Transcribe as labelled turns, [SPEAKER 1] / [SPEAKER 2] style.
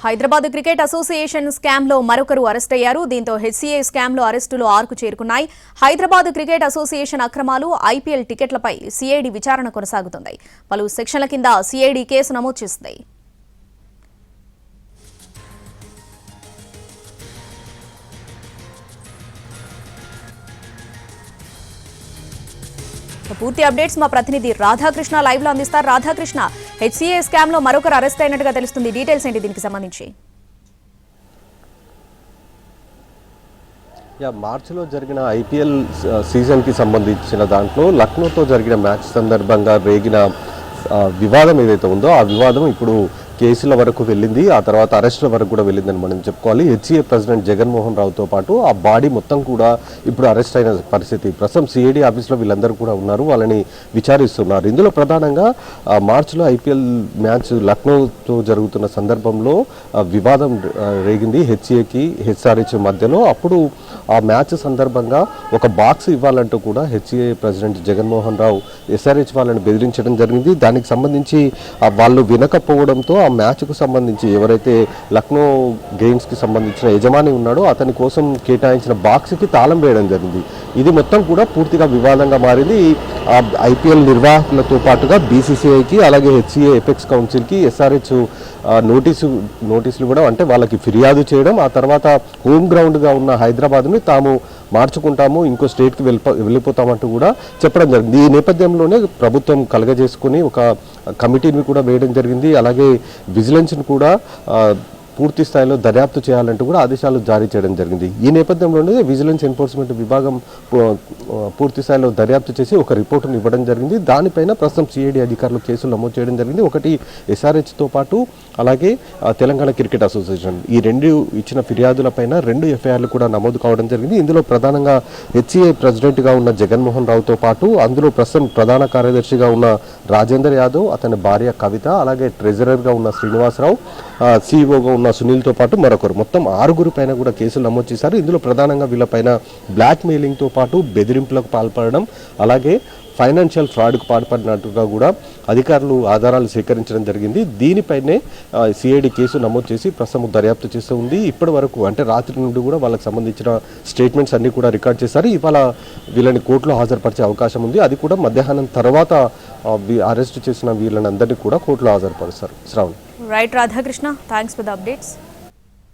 [SPEAKER 1] Hyderabad cricket association scam లో మరొకరు arrest అయ్యారు. దీంతో హెచ్సీఏ స్కామ్ లో అరెస్టులు 6కు చేరుకున్నాయి. హైదరాబాద్ క్రికెట్ అసోసియేషన్ అక్రమాలు, ఐపీఎల్ టికెట్లపై సీఐడీ విచారణ కొనసాగుతుంది. పలు సెక్షన్ల కింద సీఐడీ కేసు నమోదు చేసింది. పూర్తి అప్డేట్స్ మా ప్రతినిధి రాధాకృష్ణ లైవ్ లో అందిస్తారు. రాధాకృష్ణ, హెచ్సీఏ స్కామ్ లో మరొకరు అరెస్ట్ అయినట్టుగా తెలుస్తుంది. డీటెయిల్స్ ఏంటి దీనికి సంబంధించి?
[SPEAKER 2] మార్చిలో జరిగిన ఐపీఎల్ సీజన్కి సంబంధించిన దాంట్లో లక్నోతో జరిగిన మ్యాచ్ సందర్భంగా రేగిన వివాదం ఏదైతే ఉందో ఆ వివాదం ఇప్పుడు కేసుల వరకు వెళ్ళింది. ఆ తర్వాత అరెస్టుల వరకు కూడా వెళ్ళిందని మనం చెప్పుకోవాలి. హెచ్సీఏ ప్రెసిడెంట్ జగన్మోహన్ రావుతో పాటు ఆ బాడీ మొత్తం కూడా ఇప్పుడు అరెస్ట్ అయిన పరిస్థితి. ప్రస్తుతం సిఐడి ఆఫీస్లో వీళ్ళందరూ కూడా ఉన్నారు, వాళ్ళని విచారిస్తున్నారు. ఇందులో ప్రధానంగా మార్చిలో ఐపీఎల్ మ్యాచ్ లక్నోతో జరుగుతున్న సందర్భంలో వివాదం రేగింది హెచ్సీఏకి హెచ్ఆర్హెచ్ మధ్యలో. అప్పుడు ఆ మ్యాచ్ సందర్భంగా ఒక బాక్స్ ఇవ్వాలంటూ కూడా HCA president Jaganmohan Rao SRH వాళ్ళని బెదిరించడం జరిగింది. దానికి సంబంధించి వాళ్ళు వినకపోవడంతో ఆ మ్యాచ్కు సంబంధించి ఎవరైతే లక్నో గేమ్స్కి సంబంధించిన యజమాని ఉన్నాడో అతని కోసం కేటాయించిన బాక్స్కి తాళం వేయడం జరిగింది. ఇది మొత్తం కూడా పూర్తిగా వివాదంగా మారింది. ఐపీఎల్ నిర్వాహకులతో పాటుగా బీసీసీఐకి అలాగే హెచ్సీఏ ఎపెక్స్ కౌన్సిల్కి ఎస్ఆర్హెచ్ నోటీసులు కూడా, అంటే వాళ్ళకి ఫిర్యాదు చేయడం, ఆ తర్వాత హోమ్ గ్రౌండ్గా ఉన్న హైదరాబాద్ని తాము మార్చుకుంటాము, ఇంకో స్టేట్కి వెళ్ళిపోతామంటూ కూడా చెప్పడం జరిగింది. ఈ నేపథ్యంలోనే ప్రభుత్వం కలగజేసుకుని ఒక కమిటీని కూడా వేయడం జరిగింది. అలాగే విజిలెన్స్ని కూడా పూర్తి స్థాయిలో దర్యాప్తు చేయాలంటూ కూడా ఆదేశాలు జారీ చేయడం జరిగింది. ఈ నేపథ్యంలోనే విజిలెన్స్ ఎన్ఫోర్స్మెంట్ విభాగం పూర్తి స్థాయిలో దర్యాప్తు చేసి ఒక రిపోర్టును ఇవ్వడం జరిగింది. దానిపైన ప్రస్తుతం సిఐడి అధికారులు కేసులు నమోదు చేయడం జరిగింది. ఒకటి ఎస్ఆర్హెచ్తో పాటు అలాగే తెలంగాణ క్రికెట్ అసోసియేషన్, ఈ రెండు ఇచ్చిన ఫిర్యాదులపైన 2 ఎఫ్ఐఆర్లు కూడా నమోదు కావడం జరిగింది. ఇందులో ప్రధానంగా హెచ్సీఏ ప్రెసిడెంట్గా ఉన్న జగన్మోహన్ రావుతో పాటు అందులో ప్రస్తుతం ప్రధాన కార్యదర్శిగా ఉన్న రాజేందర్ యాదవ్, అతని భార్య కవిత, అలాగే ట్రెజరర్గా ఉన్న శ్రీనివాసరావు, సిఇఓగా ఉన్న సునీల్తో పాటు మరొకరు, మొత్తం 6 పైన కూడా కేసులు నమోదు చేశారు. ఇందులో ప్రధానంగా వీళ్ళపైన బ్లాక్ మెయిలింగ్తో పాటు బెదిరింపులకు పాల్పడడం, అలాగే ఫైనాన్షియల్ ఫ్రాడ్కు పాల్పడినట్టుగా కూడా అధికారులు ఆధారాలు సేకరించడం జరిగింది. దీనిపైనే సిఐడి కేసు నమోదు చేసి ప్రస్తుతం దర్యాప్తు చేస్తూ ఉంది. ఇప్పటి వరకు అంటే రాత్రి నుండి కూడా వాళ్ళకి సంబంధించిన స్టేట్మెంట్స్ అన్ని కూడా రికార్డ్ చేశారు. ఇవాళ వీళ్ళని కోర్టులో హాజరుపరిచే అవకాశం ఉంది. అది కూడా మధ్యాహ్నం తర్వాత అరెస్ట్ చేసిన వీళ్ళని అందరినీ కూడా కోర్టులో హాజరుపరుస్తారు. Shravan.
[SPEAKER 1] Right Radhakrishna, thanks for the updates.